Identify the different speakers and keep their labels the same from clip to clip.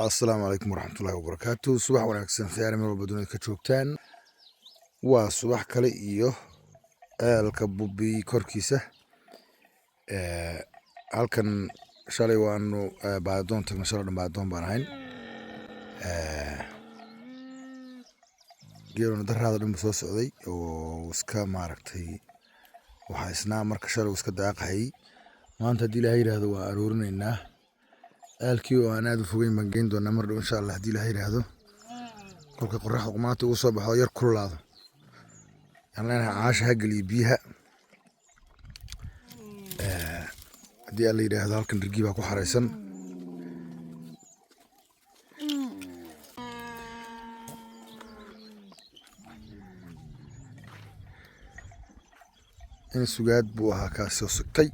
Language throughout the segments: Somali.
Speaker 1: السلام عليكم ورحمة الله وبركاته. صباح wanaagsan khiyaar meel walba dunida ka joogtaan. Waa subax kale iyo eelka bubi korkiisa. Halkan shalay waanu baadoon tagnay, shalay dhan baadoon baan ahayn. Geerona daraada dhan soo socday oo iska maaragtay waxa isnaa marka shalay iska daaqay. Maanta hadii Ilaahay yiraahdo waa aroorinaynaa. Eelkii oo aan aad u fogeyn baan geyn doonaa mar dhow insha Allah hadii Ilaahay yiraahdo. Kolka qorraxdu maanta ugu soo baxo yar kululaado. Aan leenahay caasha ha galiyo biyaha. Hadii alla yiraahdo halkan dirgi baa ku xareysan. In sugaad buu ahaa ka soo sugtay.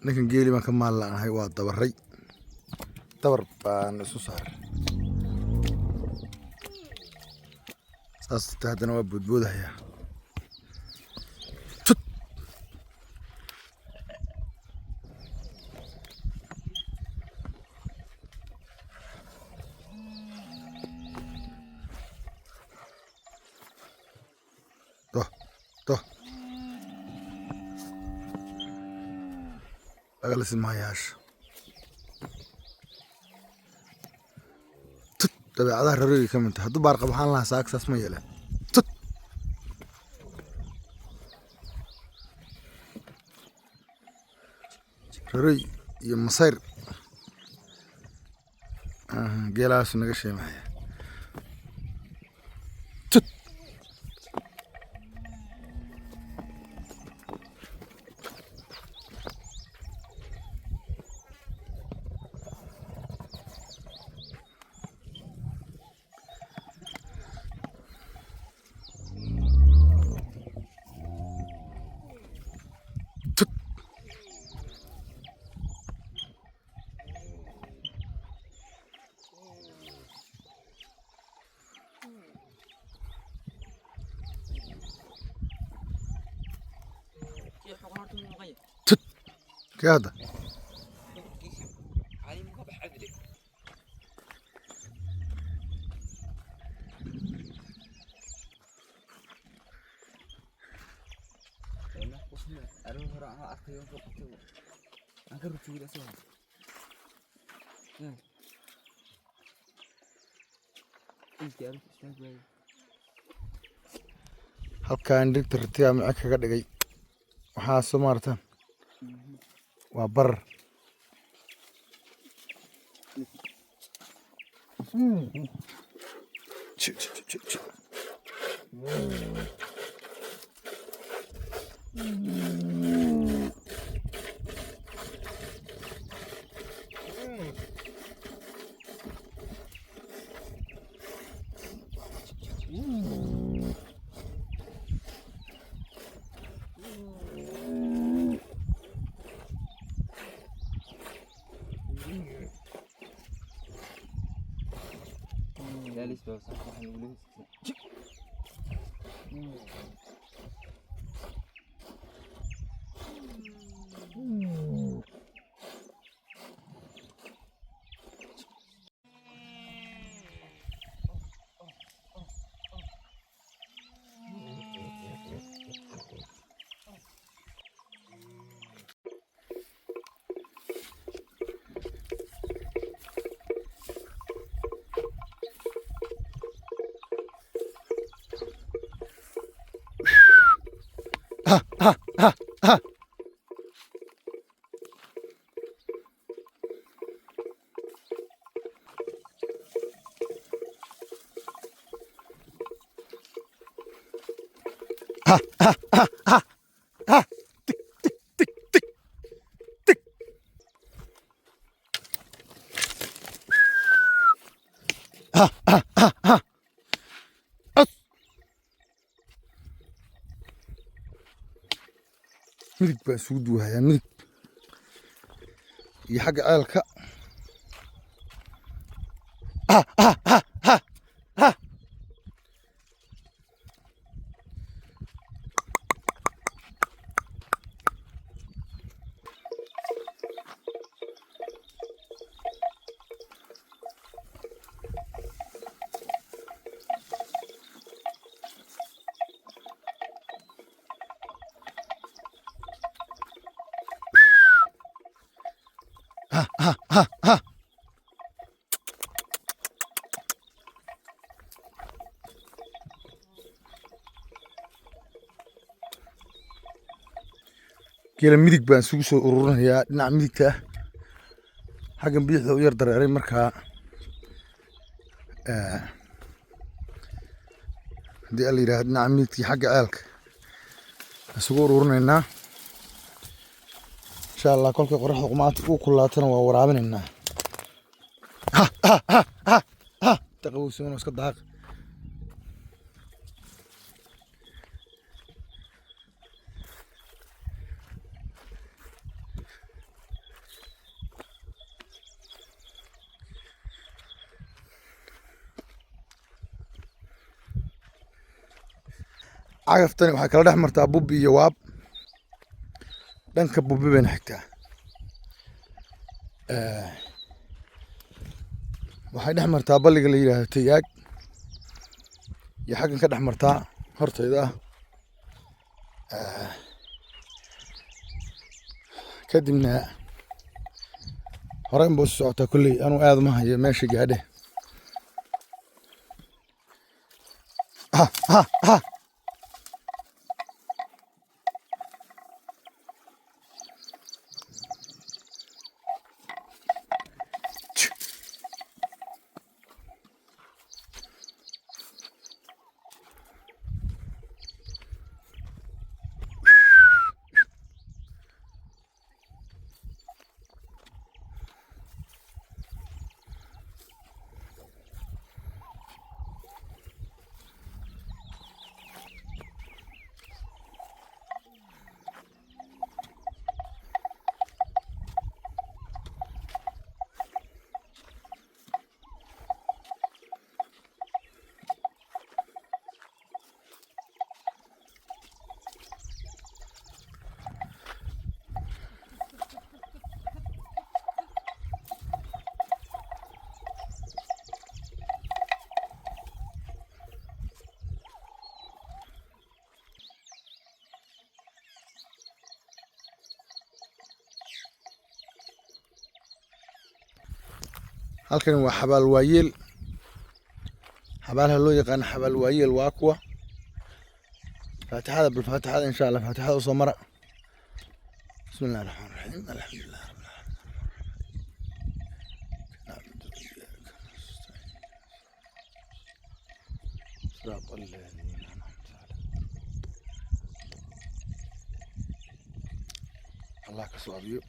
Speaker 1: Ninkan geeli baan ka maal la'ahay waa dabaray. Dabar baan isu saaray. Saas taadana waa budbudahaya. Toh. أغلس الماياش تبع هذا الرجل كم أنت هدو بارق بحال الله ساكس اسمه يلا رجل يوم مصير جلاس نقشة معي كهذا halkaan dhigta ratiga macag kaga dhigay waxaa soo maartaan waa bar ha ها ها ها ها ها تك تك تك تك ها ها ها ها أص ملك بقى سود وهي ملك هي حاجة قالك ها ها ها ها ها ها ها ها ها geela midig baan isugu soo ururinayaa dhinaca midigta xaggan bidixda u yar dareeray markaa haddii ala yidhahdo dhinaca midigtii xagga ceelka isugu ururinaynaa insha allah kolkay qoraxda qumaanta uu kulaatana waa waraabinaynaa ha ha ha ha ha taqawowsano iska daaq cagaftani waxay kala dhex martaa bubbi iyo waab dhanka bubbi bayna xigtaa waxay dhex martaa balliga la yidhaahdo tayaag iyo xaggan ka dhex martaa hortayda kadibna horeyn buu sii socotaa kolley anuu aad uma hayo meesha gaadhe ha ha ha halkani waa xabaal waayeel xabaalaha loo yaqaan xabaal waayeel waa kuwa faatixada بالفاتحة إن شاء الله فاتحة وصمرة بسم الله الرحمن الرحيم الحمد لله رب العالمين صراط الذين أنعمت عليهم الله كسوابيو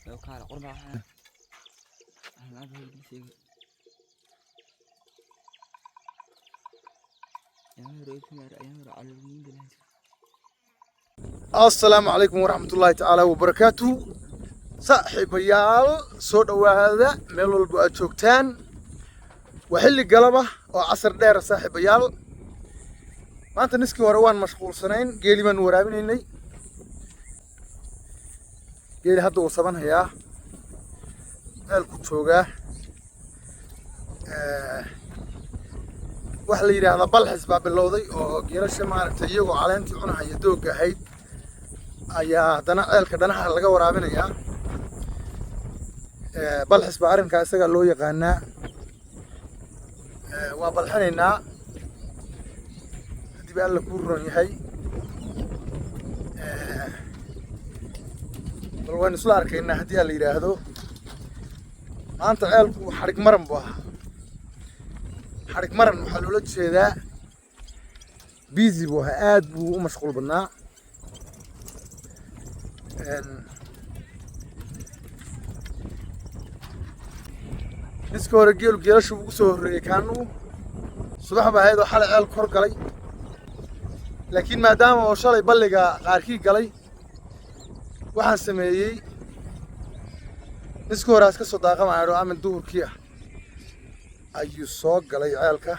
Speaker 2: لو كان قربها أنا أبغى يجلس
Speaker 1: السلام عليكم ورحمة الله تعالى وبركاته صاحبيال soo dhawaada meel walba aad joogtaan waa xilli galaba oo casar dheer saaxiibayaal maanta niskii hore waan mashquulsanayn geeli baan waraabinaynay geeli hadda uu sabanhayaa meelku joogaa wax la yidhaahdo balxis baa bilowday oo geelasha maaragtay iyagoo caleentii cunahaya doogga ahayd ayaa haddana ceelka dhanaha laga waraabinayaa. Balxis baa arrinkaa isaga loo yaqaanaa. Waa balxinaynaa haddii ba alla kuu roon yahay. bal waynu isla arkaynaa haddii la yidhaahdo. maanta ceelku xadhig maran buu ahaa. xadhig maran waxaa loola jeedaa busy buu ahaa, aad buu u mashquul badnaa. iska hore geelashu ugu soo horreeyey kaanuu subax baa ahayd oo xalay ceel kor galay, laakiin maadaama oo shalay balliga qaarkii galay waxaan sameeyey iska hore iska soo daaqamayo amin duhurkii ah ayuu soo galay ceelka.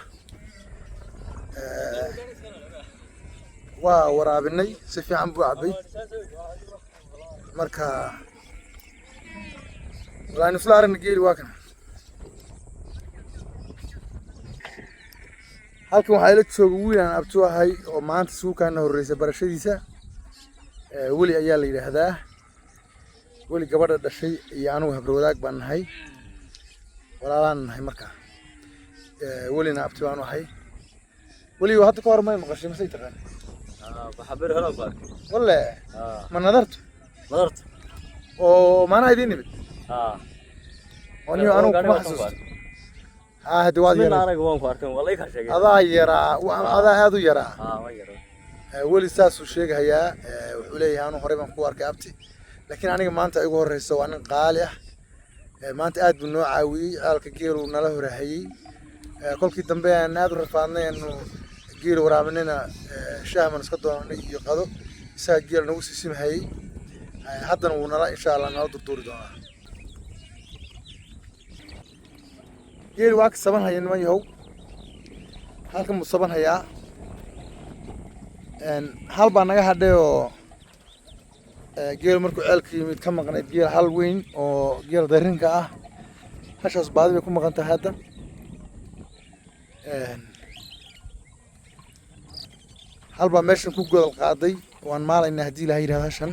Speaker 1: waa waraabinay si fiican buu cabbay. marka walaynu isla aragna geeli waa kan. halkan waxaa ila jooga wiil aan abti ahay oo maanta suukaana horreysay barashadiisa. weli ayaa la yidhaahdaa. weli gabadha dhashay iyo anugu habro wadaag baan nahay, walaalaan nahay. marka welina abti baan ahay. weli hadda ka hor may maqashay masay taqaan?
Speaker 2: بحبر هلا بارك
Speaker 1: walle ma nadarto
Speaker 2: نظرت
Speaker 1: oo maana idin nimid oo niyo anugu kuma xasuusto. hadi waad
Speaker 2: من
Speaker 1: yaraa
Speaker 2: أنا قوام فاركم والله يخشى
Speaker 1: adaa yaraa adaa aad u yaraa.
Speaker 2: ما يرى
Speaker 1: weli saasuu sheegayaa. wuxuu leeyahay anu horey baan ku arkay abti, laakiin aniga maanta igu horreyso waa nin qaali ah. maanta aad buu noo caawiyey. ceelka geelu nala horahayey. kolkii dambe aan aad u rafaadnay aanu geel waraabinayna shahman iska doonanay iyo qado. isaga geel nagu siisimahayey. haddana wuu nala insha allah nala durduuri doonaa. geel waa ka saban haya niman yahow. halkan buu saban hayaa. hal baa naga hadhay oo geel markuu ceelka yimid ka maqnayd. geel hal weyn oo geel darinka ah. hashaas baadi bay ku maqan tahay hadda. hal baa meeshan ku godol qaaday. waan maalaynaa haddii ilaha yidhahdo hashan.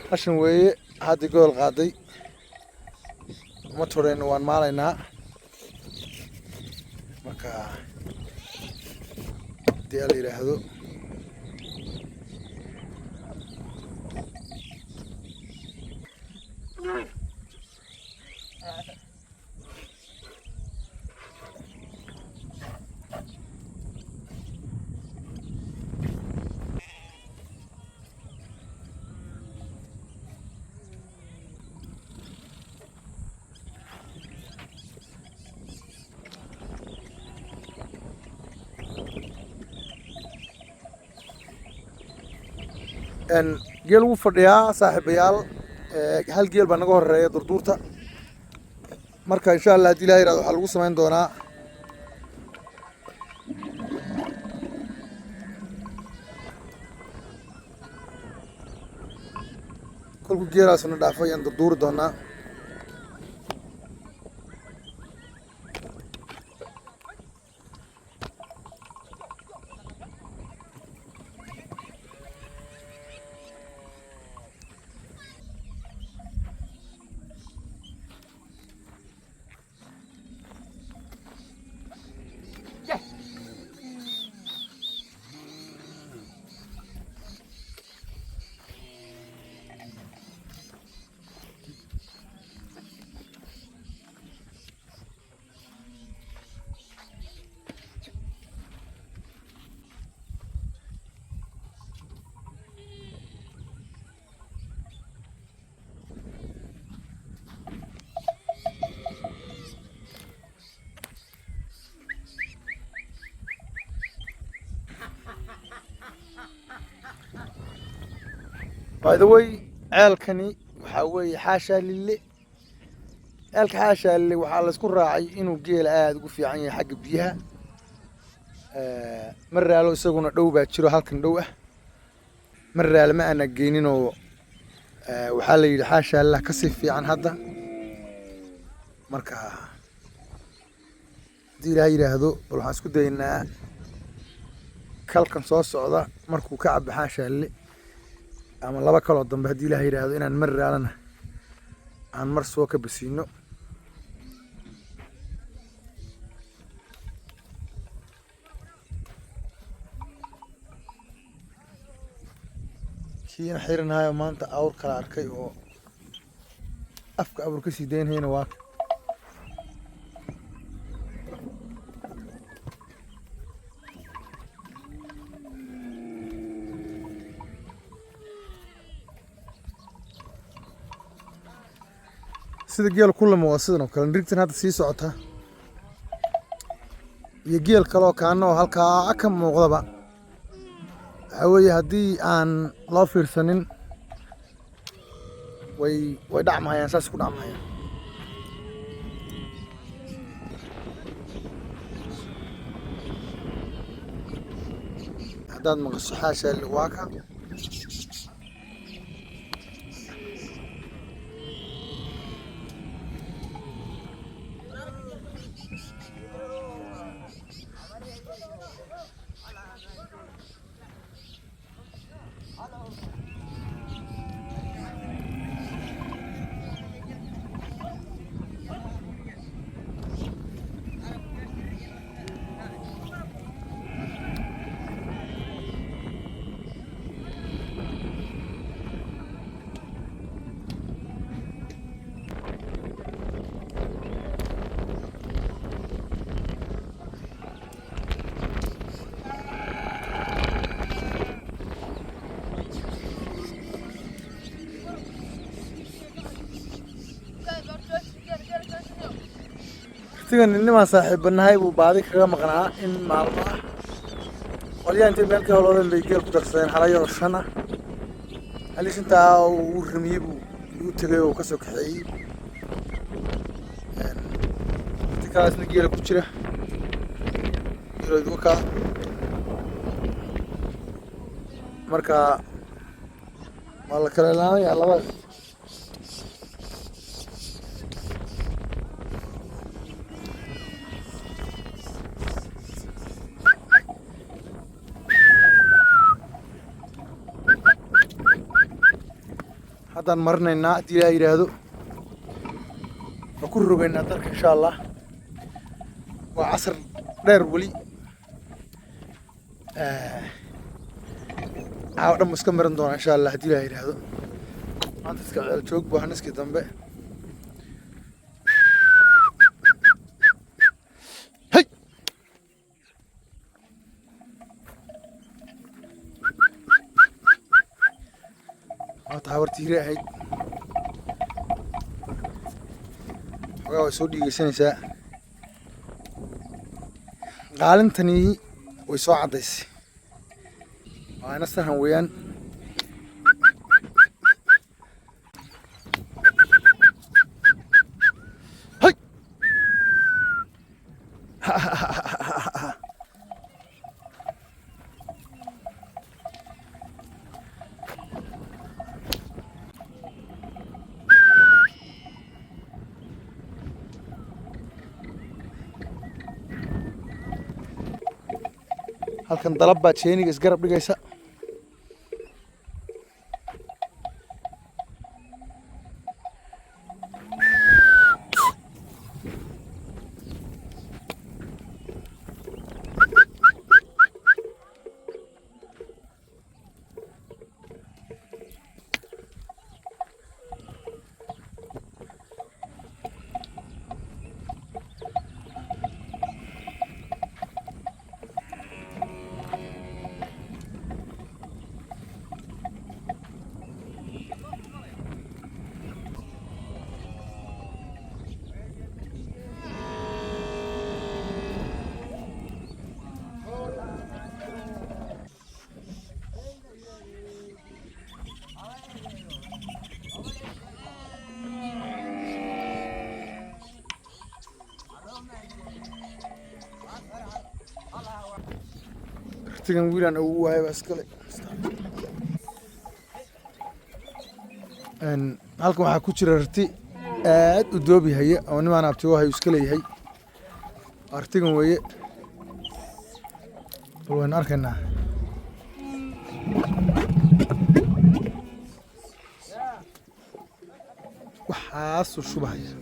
Speaker 1: hashan weeye haddii godol qaaday. ma tureyno, waan maalaynaa. marka haddii la yidhaahdo geel wuu fadhiyaa saaxiibayaal. hal geel baa naga horeeya durduurta. marka insha allah haddii ilaha yirahdo waxaa lagu samayn doonaa kolkuu geelaasuna dhaafo ayaan durduuri doonaa. by the way ceelkani waxaa weeye xaashaa lille. ceelka xaashaa lille waxaa la isku raacay inuu geela aad ugu fiican yahay xagga biyaha. maraalo isaguna dhow baa jiro halkan dhow ah. maraalo ma aana geyninoo waxaa la yidhi xaashaa lillah kasii fiican hadda. marka haddii ilaahay yidhaahdo bal waxaan isku daynaa kalkan soo socda markuu ka cabaxaa shaalle ama laba kaloo dambe haddii ilaahay yidhaahdo inaan mar raalana aan mar soo ka basiino kiina xiranahayo maanta awr kala arkay oo afka awr ka sii daynayna waa sida geel kulama waa sidan oo kale nirigtan hadda sii socota iyo geel kaloo kaana oo halkaa ka muuqdaba waxaa weeye haddii aan loo fiirsanin way dhacmahayaan saas ku dhacmahayaan haddaad maqasho xaasha waa ka sigan nimaa saaxiibanahay buu baadi kaga maqnaa in maalmo ah qolyaha intay meel ka holoodan bay geel ku darsadeen halayadoo 5 ah halis intaa uu ramiyey buu u tagay oo ka soo kaxeeyey intikaasna geela ku jira geeloodu ka marka waa la kala laanayaa laba haddaan marinaynaa haddii ilaahay yidhaahdo waan ku rogaynaa dalka insha allah waa casar dheer weli caawa dhan iska marin doonaa insha allah haddii ilaahay yidhaahdo maanta iska ceel joog buu haniskii dambe hey maanta habartii hire ahayd xogaa way soo dhiigeysanaysaa qaalintani way soo caddaysay waa ina sahan weeyaan hay halkan dalab baa jeeniga isgarab dhigaysa waqtigan wiilan ugu waayay baa iskale halkan waxaa ku jira rati aad u doobi haya oo nimaan abtigo hayu iska leeyahay artigan weeye bal waynu arkaynaa waxaasuu shubahaya